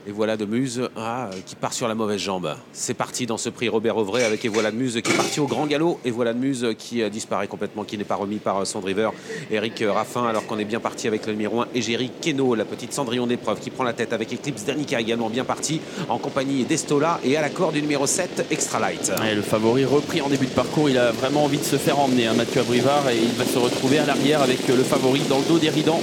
Et voilà de Muse qui part sur la mauvaise jambe. C'est parti dans ce prix Robert Auvray avec Et voilà de Muse qui est parti au grand galop. Et voilà de Muse qui disparaît complètement, qui n'est pas remis par son driver Eric Raffin, alors qu'on est bien parti avec le numéro 1 Égérie Keno, la petite Cendrillon d'épreuve qui prend la tête avec Eclipse Danica également bien parti en compagnie d'Estola et à l'accord du numéro 7 Extra Light. Ouais, le favori repris en début de parcours, il a vraiment envie de se faire emmener, Mathieu Abrivard, et il va se retrouver à l'arrière avec le favori dans le dos d'Éridan,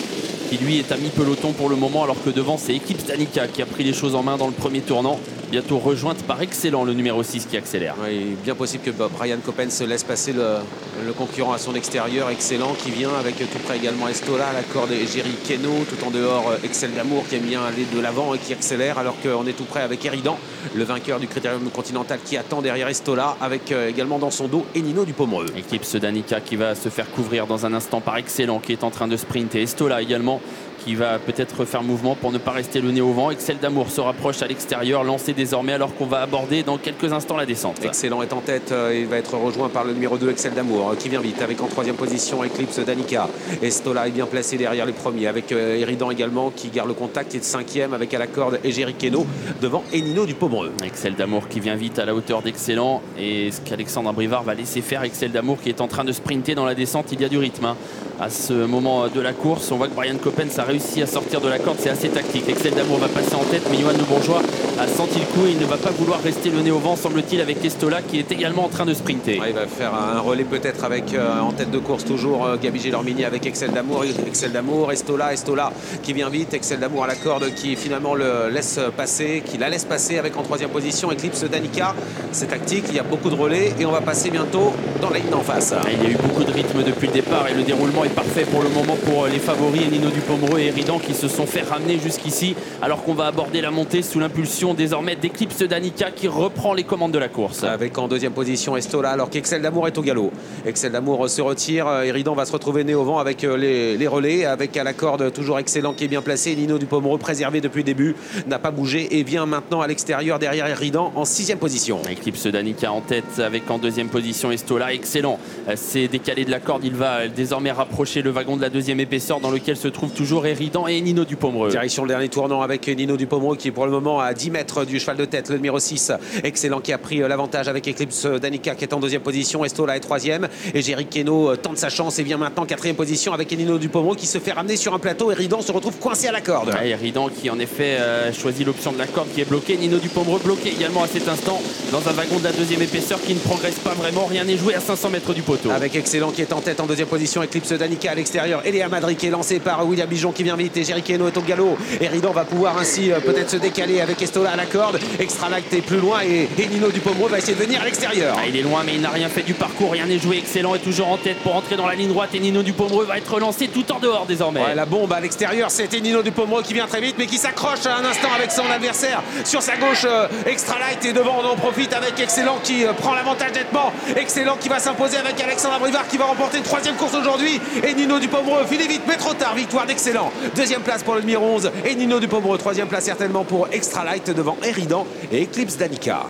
qui lui est à mi-peloton pour le moment, alors que devant c'est Eclipse Danica qui a pris les choses en main dans le premier tournant, bientôt rejointe par Excellent, le numéro 6 qui accélère. Oui, bien possible que Brian Coppen se laisse passer le concurrent à son extérieur. Excellent qui vient avec tout près également Estola, à l'accord d'Égérie Keno, tout en dehors Excel d'amour qui aime bien aller de l'avant et qui accélère, alors qu'on est tout près avec Éridan, le vainqueur du Critérium Continental qui attend derrière Estola, avec également dans son dos Enino du Pomereux. Eclipse Danica qui va se faire couvrir dans un instant par Excellent qui est en train de sprinter. Estola également qui va peut-être faire mouvement pour ne pas rester le nez au vent. Excel d'amour se rapproche à l'extérieur, lancé désormais alors qu'on va aborder dans quelques instants la descente. Excellent est en tête, il va être rejoint par le numéro 2 Excel d'amour qui vient vite avec en troisième position Eclipse Danica. Estola est bien placé derrière les premiers avec Éridan également qui garde le contact, qui est cinquième avec à la corde Égérie Keno devant Enino du Pomereux. Excel d'amour qui vient vite à la hauteur d'Excellent, et ce qu'Alexandre Abrivard va laisser faire Excel d'amour qui est en train de sprinter dans la descente. Il y a du rythme à ce moment de la course. On voit que Brian Coppen a réussi à sortir de la corde, c'est assez tactique. Excel d'amour va passer en tête, mais Johan Le Bourgeois a senti le coup et il ne va pas vouloir rester le nez au vent, semble-t-il, avec Estola qui est également en train de sprinter. Ouais, il va faire un relais peut-être avec en tête de course toujours Gabi Gélormini avec Excel d'amour, Estola qui vient vite, Excel d'amour à la corde qui finalement le laisse passer, qui la laisse passer avec en troisième position Eclipse Danica. C'est tactique, il y a beaucoup de relais et on va passer bientôt dans la ligne d'en face. Il y a eu beaucoup de rythme depuis le départ et le déroulement est parfait pour le moment pour les favoris Enino du Pomereux et Éridan qui se sont fait ramener jusqu'ici, alors qu'on va aborder la montée sous l'impulsion désormais d'Eclipse Danica qui reprend les commandes de la course. Avec en deuxième position Estola, alors qu'Excel d'amour est au galop. Excel d'amour se retire, Éridan va se retrouver nez au vent avec les relais, avec à la corde toujours Excellent qui est bien placé. Enino du Pomereux préservé depuis le début, n'a pas bougé et vient maintenant à l'extérieur derrière Éridan en sixième position. Eclipse Danica en tête avec en deuxième position Estola. Excellent, c'est décalé de la corde, il va désormais rapprocher le wagon de la deuxième épaisseur dans lequel se trouve toujours Éridan et Enino du Pomereux. Direction le dernier tournant avec Enino du Pomereux qui est pour le moment à 10 mètres du cheval de tête, le numéro 6 Excellent qui a pris l'avantage avec Eclipse Danica qui est en deuxième position. Estola est troisième, Égérie Keno tente sa chance et vient maintenant quatrième position avec Enino du Pomereux qui se fait ramener sur un plateau. Éridan se retrouve coincé à la corde. Ouais, Éridan qui en effet choisit l'option de la corde qui est bloquée. Enino du Pomereux bloqué également à cet instant dans un wagon de la deuxième épaisseur qui ne progresse pas vraiment, rien n'est joué à 500 mètres du poteau. Avec Excellent qui est en tête en deuxième position, Eclipse Danica à l'extérieur, Eléa Madri qui est lancé par William Bijon qui vient vite, Égérie Keno est au galop. Éridan va pouvoir ainsi peut-être se décaler avec Estola à la corde. Extra Light est plus loin et Enino du Pomereux va essayer de venir à l'extérieur. Il est loin mais il n'a rien fait du parcours, rien n'est joué. Excellent est toujours en tête pour entrer dans la ligne droite et Enino du Pomereux va être relancé tout en dehors désormais. Ouais, la bombe à l'extérieur, c'est Enino du Pomereux qui vient très vite mais qui s'accroche un instant avec son adversaire sur sa gauche. Extra Light et devant on en profite avec Excellent qui prend l'avantage nettement. Excellent qui va s'imposer avec Alexandre Abrivard qui va remporter une troisième course aujourd'hui. Enino du Pomereux finit vite mais trop tard, victoire d'Excellent. Deuxième place pour le numéro 11 Enino du Pomereux, troisième place certainement pour Extra Light devant Éridan et Eclipse Danica.